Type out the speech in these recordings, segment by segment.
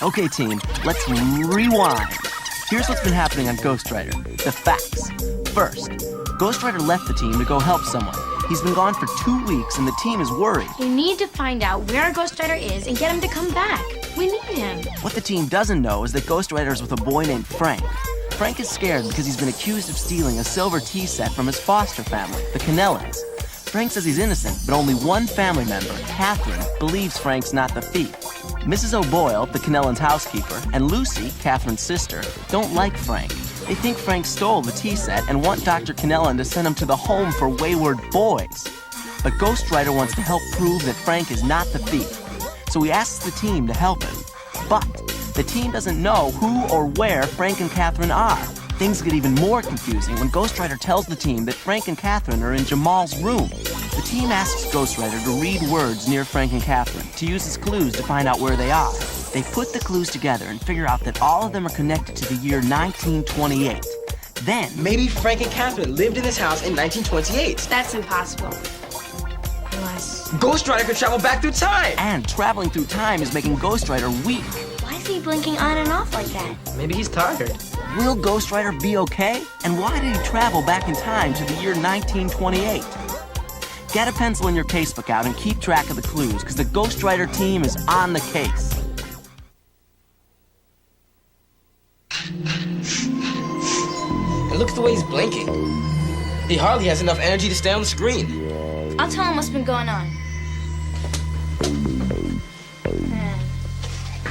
Okay, team, let's rewind. Here's what's been happening on Ghost Rider. The facts. First, Ghost Rider left the team to go help someone. He's been gone for 2 weeks and the team is worried. You need to find out where Ghost Rider is and get him to come back. We need him. What the team doesn't know is that Ghost Rider is with a boy named Frank. Frank is scared because he's been accused of stealing a silver tea set from his foster family, the Cannellans. Frank says he's innocent, but only one family member, Catherine, believes Frank's not the thief. Mrs. O'Boyle, the Cannellans' housekeeper, and Lucy, Catherine's sister, don't like Frank. They think Frank stole the tea set and want Dr. Cannellan to send him to the home for wayward boys. But Ghost Rider wants to help prove that Frank is not the thief. So he asks the team to help him. But the team doesn't know who or where Frank and Catherine are. Things get even more confusing when Ghost Rider tells the team that Frank and Catherine are in Jamal's room. The team asks Ghost Rider to read words near Frank and Catherine to use as clues to find out where they are. They put the clues together and figure out that all of them are connected to the year 1928. Then, maybe Frank and Catherine lived in this house in 1928. That's impossible. Unless... Ghost Rider could travel back through time! And traveling through time is making Ghost Rider weak. Why is he blinking on and off like that? Maybe he's tired. Will Ghost Rider be okay? And why did he travel back in time to the year 1928? Get a pencil in your casebook out and keep track of the clues, because the Ghost Rider team is on the case. And look at the way he's blinking. He hardly has enough energy to stay on the screen. I'll tell him what's been going on.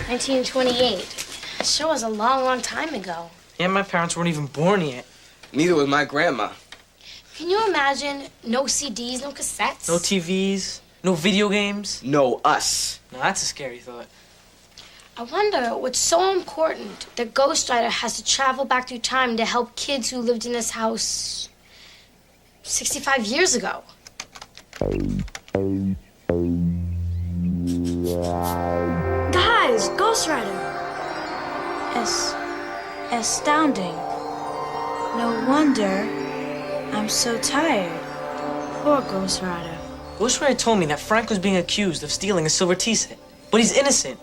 1928. That show was a long, long time ago. Yeah, my parents weren't even born yet. Neither was my grandma. Can you imagine no CDs, no cassettes? No TVs, no video games. No us. No, that's a scary thought. I wonder what's so important that Ghost Rider has to travel back through time to help kids who lived in this house 65 years ago. Guys, Ghost Rider. Astounding. No wonder I'm so tired. Poor Ghost Rider. Ghost Rider told me that Frank was being accused of stealing a silver tea set, but he's innocent.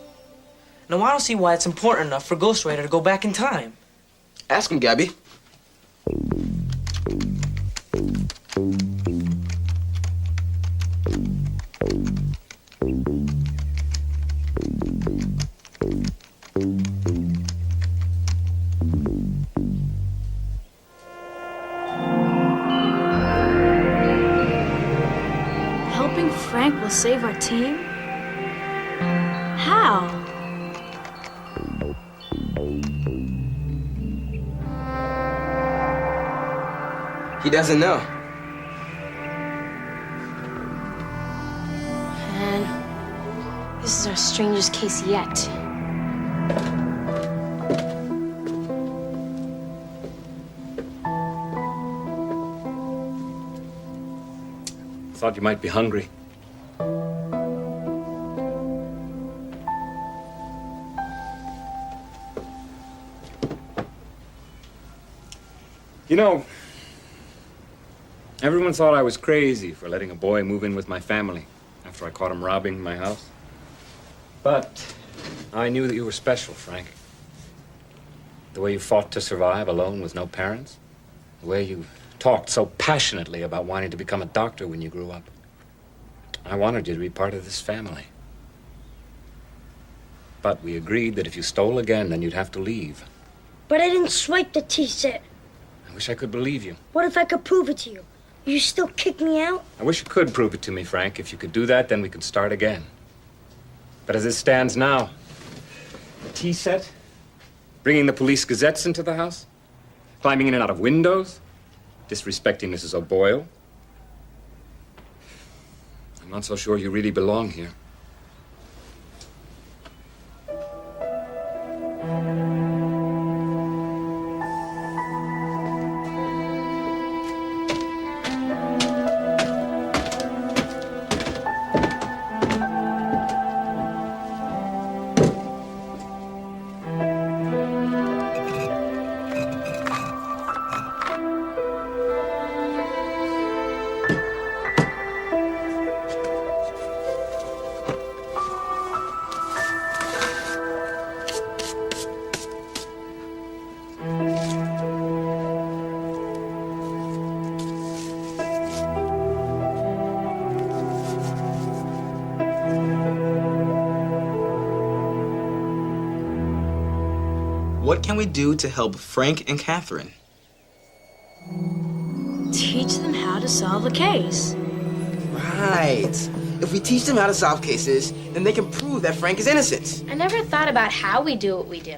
Now, I don't see why it's important enough for Ghost Rider to go back in time. Ask him, Gabby. Helping Frank will save our team? How? He doesn't know. And this is our strangest case yet. Thought you might be hungry. You know, everyone thought I was crazy for letting a boy move in with my family after I caught him robbing my house. But I knew that you were special, Frank. The way you fought to survive alone with no parents. The way you talked so passionately about wanting to become a doctor when you grew up. I wanted you to be part of this family. But we agreed that if you stole again, then you'd have to leave. But I didn't swipe the tea set. I wish I could believe you. What if I could prove it to you? You still kick me out? I wish you could prove it to me, Frank. If you could do that, then we could start again. But as it stands now, the tea set, bringing the police gazettes into the house, climbing in and out of windows, disrespecting Mrs. O'Boyle. I'm not so sure you really belong here. What can we do to help Frank and Catherine? Teach them how to solve a case. Right. If we teach them how to solve cases, then they can prove that Frank is innocent. I never thought about how we do what we do.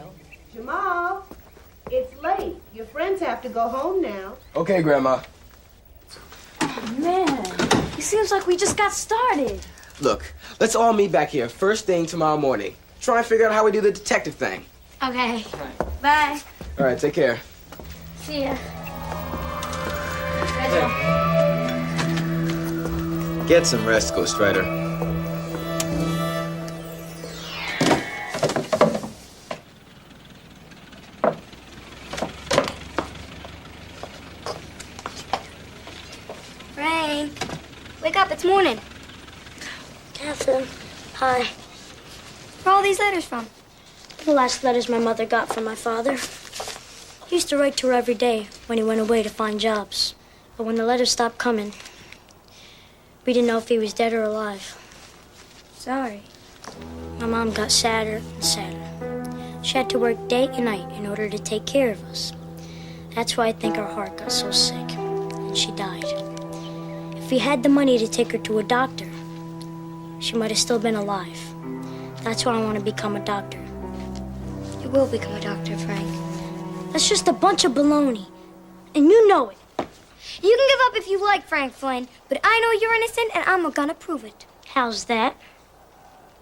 Jamal, it's late. Your friends have to go home now. Okay, Grandma. Man, it seems like we just got started. Look, let's all meet back here first thing tomorrow morning. Try and figure out how we do the detective thing. Okay. Bye. All right, take care. See ya. Get some rest, Ghost Rider. Frank, wake up, it's morning. Catherine, hi. Where are all these letters from? The last letters my mother got from my father. He used to write to her every day when he went away to find jobs. But when the letters stopped coming, we didn't know if he was dead or alive. Sorry. My mom got sadder and sadder. She had to work day and night in order to take care of us. That's why I think her heart got so sick, and she died. If we had the money to take her to a doctor, she might have still been alive. That's why I want to become a doctor. You will become a doctor, Frank. That's just a bunch of baloney, and you know it. You can give up if you like, Frank Flynn, but I know you're innocent, and I'm gonna prove it. How's that?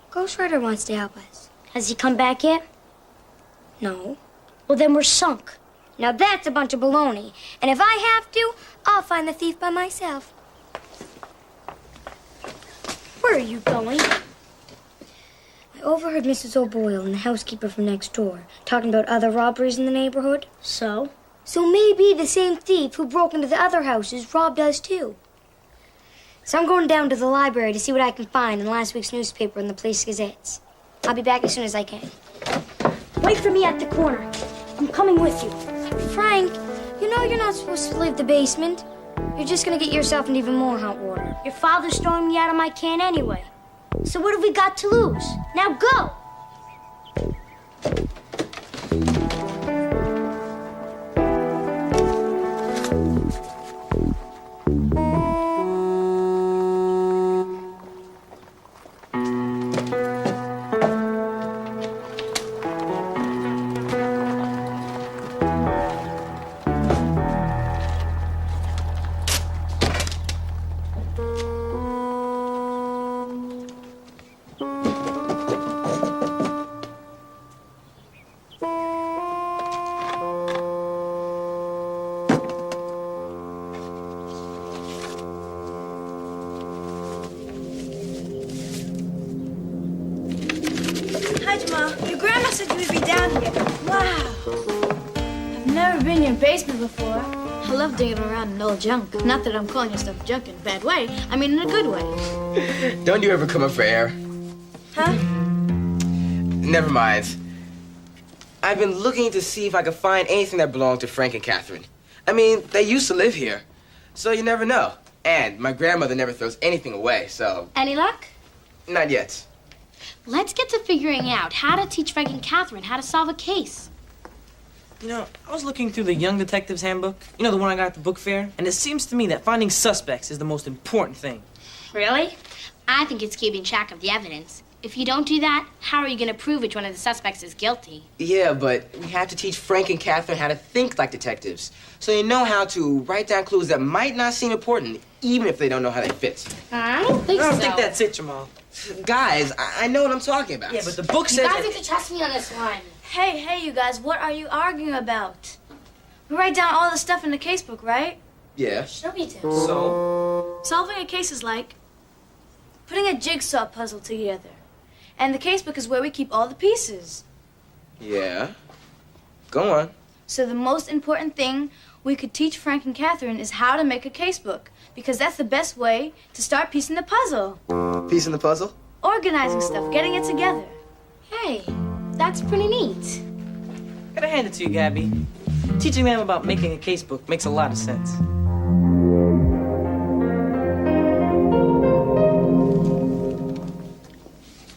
Ghost Rider wants to help us. Has he come back yet? No. Well, then we're sunk. Now that's a bunch of baloney. And if I have to, I'll find the thief by myself. Where are you going? I overheard Mrs. O'Boyle and the housekeeper from next door talking about other robberies in the neighborhood. So? So maybe the same thief who broke into the other houses robbed us too. So I'm going down to the library to see what I can find in last week's newspaper and the police gazettes. I'll be back as soon as I can. Wait for me at the corner. I'm coming with you. Frank, you know you're not supposed to leave the basement. You're just gonna get yourself into even more hot water. Your father's throwing me out of my can anyway. So what have we got to lose? Now go! Hi, Jamal. Your grandma said you would be down here. Wow. I've never been in your basement before. I love digging around in old junk. Not that I'm calling your stuff junk in a bad way. I mean in a good way. Don't you ever come up for air? Huh? Never mind. I've been looking to see if I could find anything that belonged to Frank and Catherine. I mean, they used to live here, so you never know. And my grandmother never throws anything away, so... Any luck? Not yet. Let's get to figuring out how to teach Frank and Catherine how to solve a case. You know, I was looking through the Young Detectives Handbook. You know, the one I got at the book fair? And it seems to me that finding suspects is the most important thing. Really? I think it's keeping track of the evidence. If you don't do that, how are you going to prove which one of the suspects is guilty? Yeah, but we have to teach Frank and Catherine how to think like detectives. So they know how to write down clues that might not seem important, even if they don't know how they fit. I don't think I don't think that's it, Jamal. Guys, I know what I'm talking about. Yeah, but the book You says... guys need to trust me on this one. Hey, you guys, what are you arguing about? We write down all the stuff in the casebook, right? Yeah. Sure we do. So? Solving a case is like putting a jigsaw puzzle together. And the casebook is where we keep all the pieces. Yeah. Go on. So the most important thing we could teach Frank and Catherine is how to make a casebook, because that's the best way to start piecing the puzzle. Piece in the puzzle? Organizing stuff, getting it together. Hey, that's pretty neat. Gotta hand it to you, Gabby. Teaching them about making a casebook makes a lot of sense.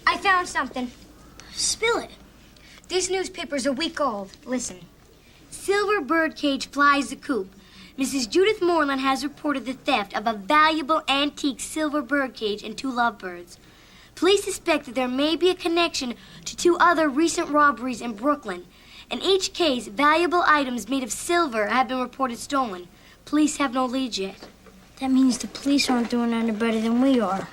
I found something. Spill it. This newspaper's a week old. Listen. Silver birdcage flies the coop. Mrs. Judith Moreland has reported the theft of a valuable antique silver birdcage and 2 lovebirds. Police suspect that there may be a connection to 2 other recent robberies in Brooklyn. In each case, valuable items made of silver have been reported stolen. Police have no leads yet. That means the police aren't doing any better than we are.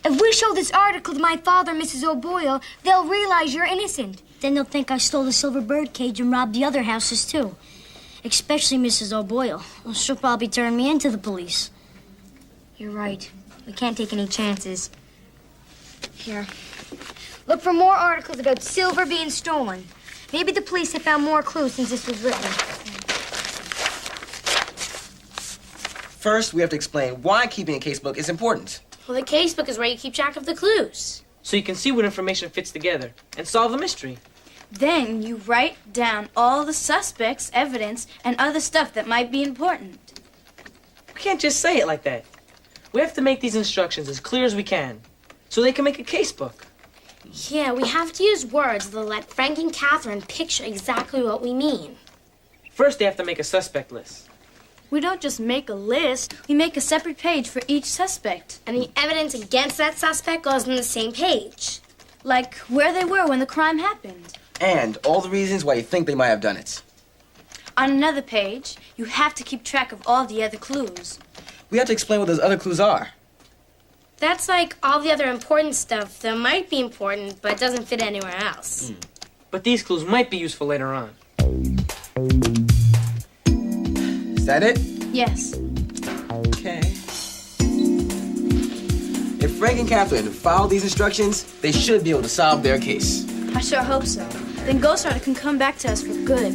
If we show this article to my father and Mrs. O'Boyle, they'll realize you're innocent. Then they'll think I stole the silver birdcage and robbed the other houses, too. Especially Mrs. O'Boyle. Well, she'll probably turn me into the police. You're right. We can't take any chances. Here. Look for more articles about silver being stolen. Maybe the police have found more clues since this was written. First, we have to explain why keeping a casebook is important. Well, the casebook is where you keep track of the clues. So you can see what information fits together and solve the mystery. Then you write down all the suspects, evidence, and other stuff that might be important. We can't just say it like that. We have to make these instructions as clear as we can so they can make a casebook. Yeah, we have to use words that'll let Frank and Catherine picture exactly what we mean. First, they have to make a suspect list. We don't just make a list, we make a separate page for each suspect. And the evidence against that suspect goes on the same page. Like where they were when the crime happened. And all the reasons why you think they might have done it. On another page, you have to keep track of all the other clues. We have to explain what those other clues are. That's like all the other important stuff that might be important, but doesn't fit anywhere else. But these clues might be useful later on. Is that it? Yes. Okay. If Frank and Catherine follow these instructions, they should be able to solve their case. I sure hope so. Then Ghost Rider can come back to us for good.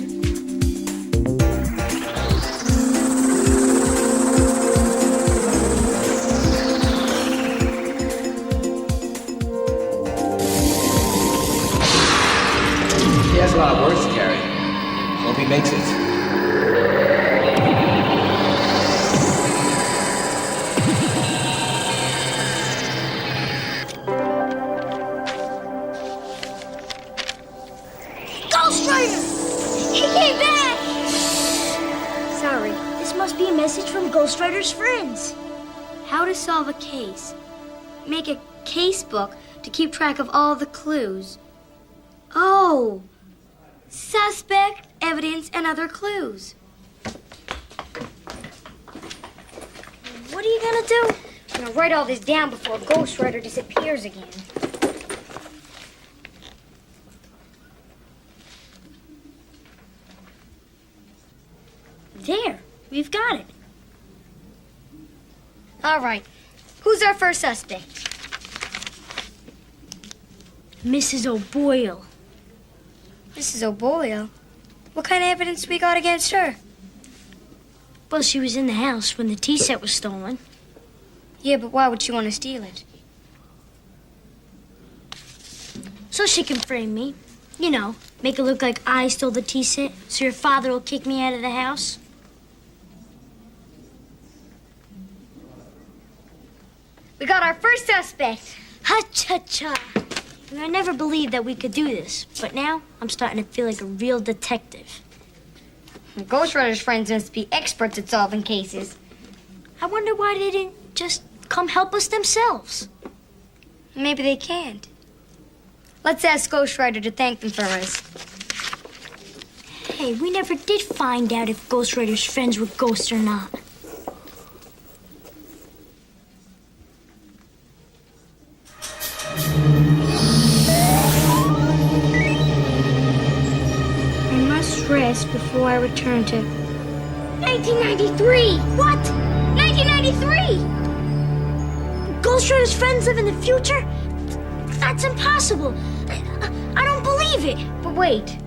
He has a lot of words to carry. Hope he makes it. Ghost Rider! He came back! Sorry, this must be a message from Ghost Rider's friends. How to solve a case. Make a casebook to keep track of all the clues. Oh! Suspect, evidence, and other clues. What are you gonna do? I'm gonna write all this down before Ghost Rider disappears again. There, we've got it. All right. Who's our first suspect? Mrs. O'Boyle. Mrs. O'Boyle? What kind of evidence we got against her? Well, she was in the house when the tea set was stolen. Yeah, but why would she want to steal it? So she can frame me. You know, make it look like I stole the tea set so your father will kick me out of the house. We got our first suspect. Ha-cha-cha. I never believed that we could do this, but now I'm starting to feel like a real detective. Ghost Rider's friends must be experts at solving cases. I wonder why they didn't just come help us themselves. Maybe they can't. Let's ask Ghost Rider to thank them for us. Hey, we never did find out if Ghost Rider's friends were ghosts or not. I must rest before I return to 1993. What? 1993? Ghost Rider's friends live in the future? That's impossible. I don't believe it. But wait.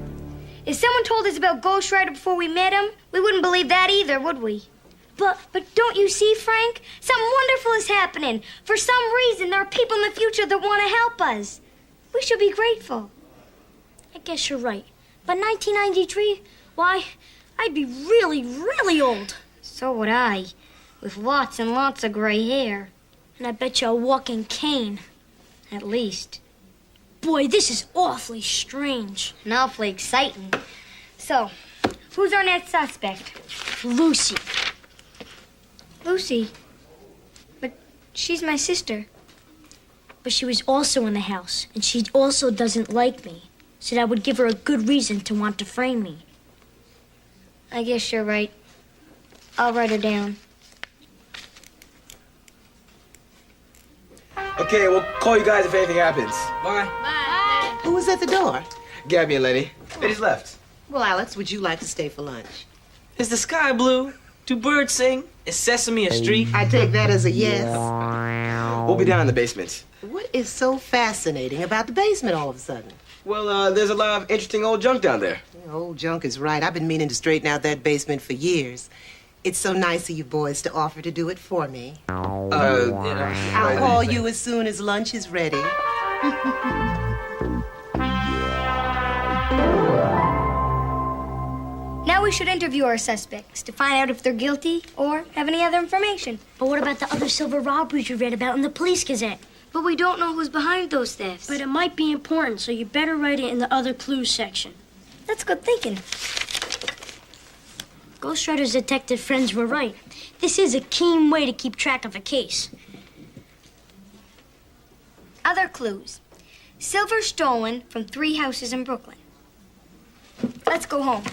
If someone told us about Ghost Rider before we met him, we wouldn't believe that either, would we? But don't you see, Frank? Something wonderful is happening. For some reason, there are people in the future that want to help us. We should be grateful. I guess you're right. But 1993, why, I'd be really, really old. So would I, with lots and lots of gray hair. And I bet you a walking cane. At least. boy, this is awfully strange. And awfully exciting. So, who's our next suspect? Lucy. Lucy. But she's my sister. But she was also in the house, and she also doesn't like me. So that would give her a good reason to want to frame me. I guess you're right. I'll write her down. Okay, we'll call you guys if anything happens. Bye. Bye. Who was at the door? Gabby and Letty. They just left. Well, Alex, would you like to stay for lunch? Is the sky blue? Do birds sing? Is Sesame a street? I take that as a yes. We'll be down in the basement. What is so fascinating about the basement all of a sudden? Well, there's a lot of interesting old junk down there. Old junk is right. I've been meaning to straighten out that basement for years. It's so nice of you boys to offer to do it for me. I'll call you as soon as lunch is ready. Now we should interview our suspects to find out if they're guilty or have any other information. But what about the other silver robberies you read about in the Police Gazette? But we don't know who's behind those thefts. But it might be important, so you better write it in the other clues section. That's good thinking. Ghostwriter's detective friends were right. This is a keen way to keep track of a case. Other clues. Silver stolen from 3 houses in Brooklyn. Let's go home.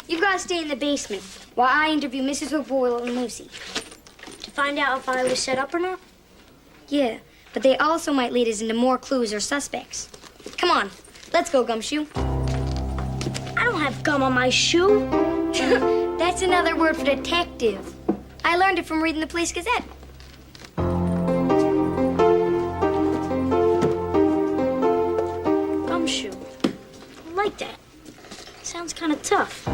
You've got to stay in the basement while I interview Mrs. O'Boyle and Lucy. To find out if I was set up or not? Yeah, but they also might lead us into more clues or suspects. Come on, let's go, Gumshoe. I don't have gum on my shoe. That's another word for detective. I learned it from reading the Police Gazette. Gumshoe. I like that. Sounds kind of tough.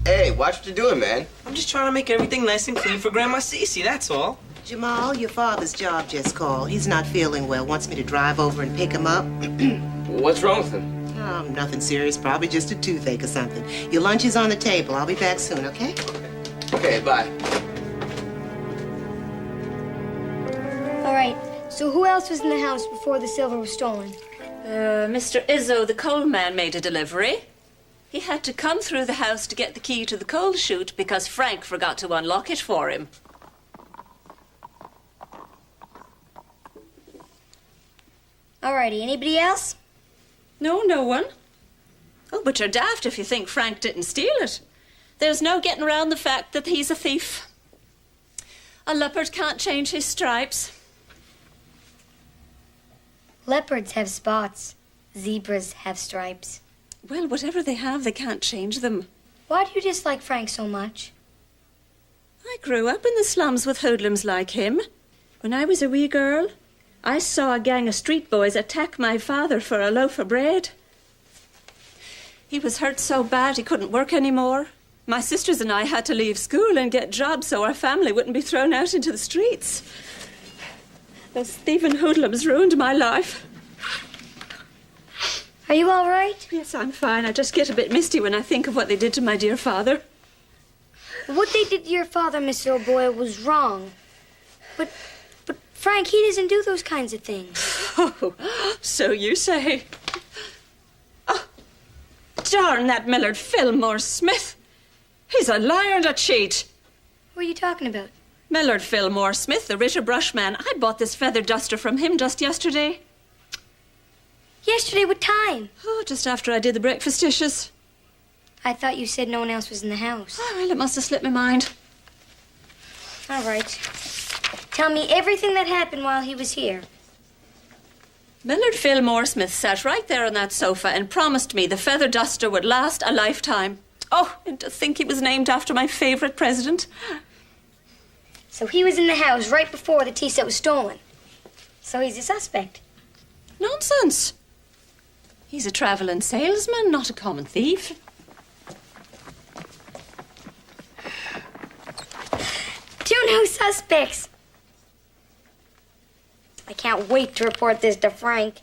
Hey, watch what you're doing, man. I'm just trying to make everything nice and clean for Grandma Cece, that's all. Jamal, your father's job just called. He's not feeling well. Wants me to drive over and pick him up. What's wrong with him? Nothing serious. Probably just a toothache or something. Your lunch is on the table. I'll be back soon, okay? Okay, bye. All right, so who else was in the house before the silver was stolen? Mr. Izzo, the coal man, made a delivery. He had to come through the house to get the key to the coal chute because Frank forgot to unlock it for him. Alrighty, anybody else? No, no one. Oh, but you're daft if you think Frank didn't steal it. There's no getting around the fact that he's a thief. A leopard can't change his stripes. Leopards have spots. Zebras have stripes. Well, whatever they have, they can't change them. Why do you dislike Frank so much? I grew up in the slums with hoodlums like him. When I was a wee girl, I saw a gang of street boys attack my father for a loaf of bread. He was hurt so bad he couldn't work anymore. My sisters and I had to leave school and get jobs so our family wouldn't be thrown out into the streets. Those thieving hoodlums ruined my life. Are you all right? Yes, I'm fine. I just get a bit misty when I think of what they did to my dear father. What they did to your father, Mr. O'Boyle, was wrong. But Frank, he doesn't do those kinds of things. Oh, so you say. Oh, darn that Millard Fillmore Smith. He's a liar and a cheat. What are you talking about? Millard Fillmore Smith, the Ritter Brushman. I bought this feather duster from him just yesterday. Yesterday, what time? Oh, just after I did the breakfast dishes. I thought you said no one else was in the house. Oh, well, it must have slipped my mind. All right. Tell me everything that happened while he was here. Millard Fillmore Smith sat right there on that sofa and promised me the feather duster would last a lifetime. Oh, and to think he was named after my favorite president. So he was in the house right before the tea set was stolen. So he's a suspect. Nonsense. He's a traveling salesman, not a common thief. 2 new suspects. I can't wait to report this to Frank.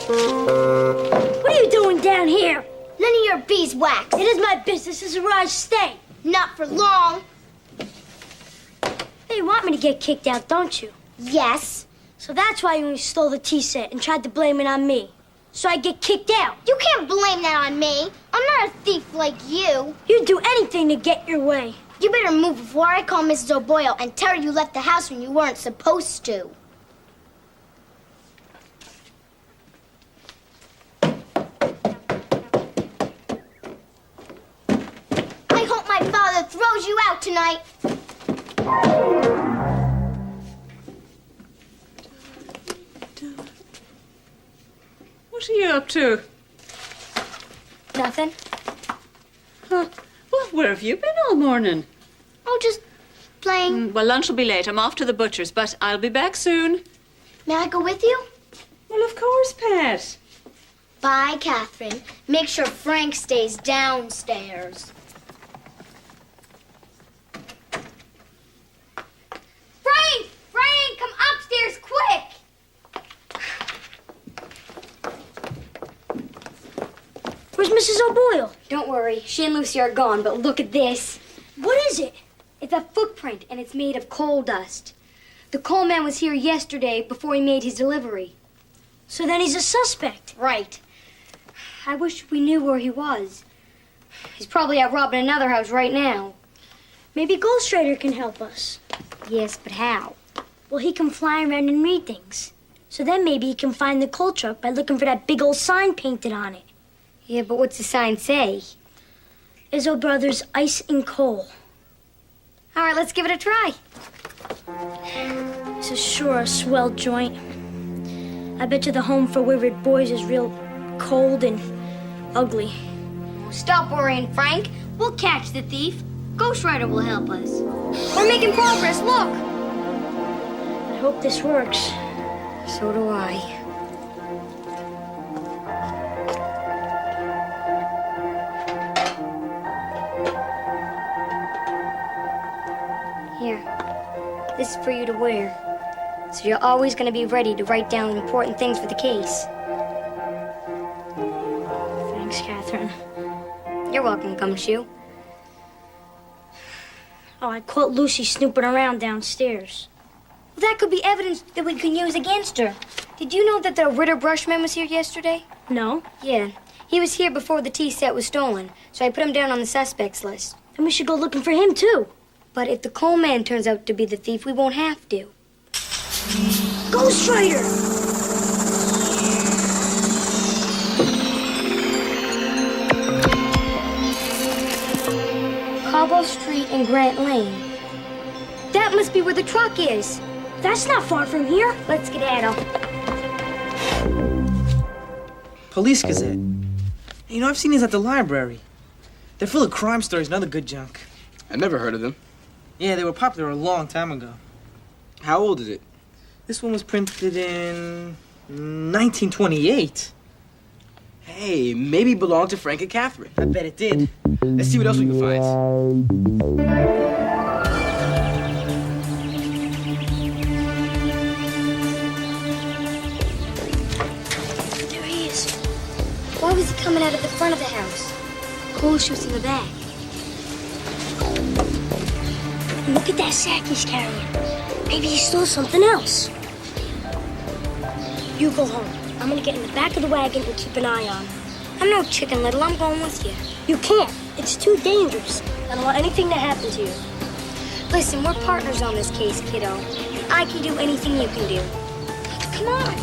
What are you doing down here? None of your beeswax. It is my business as a Raj stay. Not for long. Hey, you want me to get kicked out, don't you? Yes. So that's why you stole the tea set and tried to blame it on me. So I get kicked out. You can't blame that on me. I'm not a thief like you. You'd do anything to get your way. You better move before I call Mrs. O'Boyle and tell her you left the house when you weren't supposed to. I hope my father throws you out tonight. What are you up to? Nothing. Huh. Well, where have you been all morning? Oh, just playing. Well, lunch will be late. I'm off to the butcher's, but I'll be back soon. May I go with you? Well, of course, Pat. Bye, Catherine. Make sure Frank stays downstairs. Frank! Frank, come upstairs quick! Where's Mrs. O'Boyle? Don't worry, she and Lucy are gone, but look at this. What is it? It's a footprint, and it's made of coal dust. The coal man was here yesterday before he made his delivery. So then he's a suspect. Right. I wish we knew where he was. He's probably out robbing another house right now. Maybe Ghostwriter can help us. Yes, but how? Well, he can fly around and read things. So then maybe he can find the coal truck by looking for that big old sign painted on it. Yeah, but what's the sign say? Izzo Brothers Ice and Coal. All right, let's give it a try. This is sure a swell joint. I bet you the home for wayward boys is real cold and ugly. Stop worrying, Frank. We'll catch the thief. Ghostwriter will help us. We're making progress, look. I hope this works. So do I. Here. This is for you to wear. So you're always going to be ready to write down important things for the case. Thanks, Catherine. You're welcome, Gumshoe. Oh, I caught Lucy snooping around downstairs. Well, that could be evidence that we can use against her. Did you know that the Ritter Brushman was here yesterday? No? Yeah. He was here before the tea set was stolen, so I put him down on the suspects list. Then we should go looking for him, too. But if the coal man turns out to be the thief, we won't have to. Ghostwriter! Cobble Street and Grant Lane. That must be where the truck is. That's not far from here. Let's get at him. Police Gazette. You know, I've seen these at the library. They're full of crime stories and other good junk. I never heard of them. Yeah, they were popular a long time ago. How old is it? This one was printed in 1928. Hey, maybe it belonged to Frank and Catherine. I bet it did. Let's see what else we can find. There he is. Why was he coming out of the front of the house? Coal chutes in the back. Look at that sack he's carrying. Maybe he stole something else. You go home. I'm gonna get in the back of the wagon and keep an eye on him. I'm no Chicken Little. I'm going with you. You can't. It's too dangerous. I don't want anything to happen to you. Listen, we're partners on this case, kiddo. I can do anything you can do. Come on.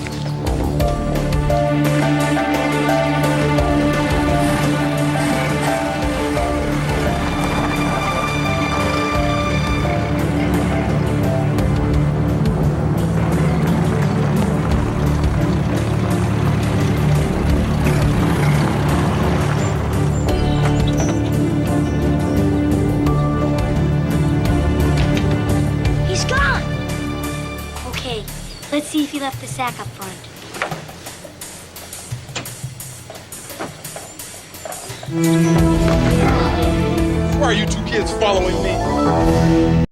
Let's see if he left the sack up front. Why are you two kids following me?